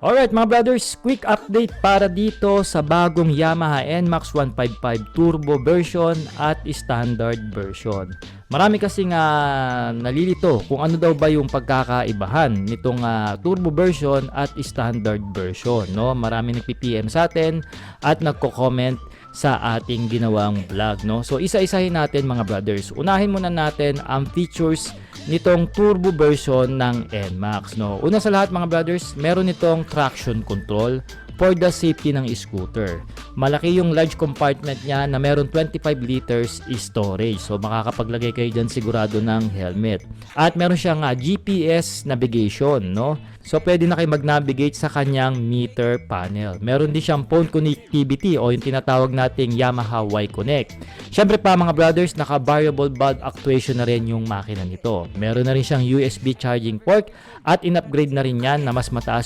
Alright mga brothers, quick update para dito sa bagong Yamaha NMAX 155 Turbo version at Standard version. Marami kasi nga nalilito kung ano daw ba yung pagkakaibahan nitong Turbo version at Standard version. No? Marami nagpi-PM sa atin at nagko-comment sa ating ginawang vlog. No? So isa-isahin natin mga brothers. Unahin muna natin ang features nitong turbo version ng NMAX. No? Una sa lahat mga brothers, meron itong traction control for the safety ng scooter. Malaki yung large compartment niya na meron 25 liters storage. So makakapaglagay kayo dyan sigurado ng helmet. At meron siyang GPS navigation. No? So pwede na kayo mag-navigate sa kanyang meter panel. Meron din siyang phone connectivity o yung tinatawag nating Yamaha Y-Connect. Syempre pa mga brothers, naka-variable valve actuation na rin yung makina nito. Meron na rin siyang USB charging port at in-upgrade na rin yan na mas mataas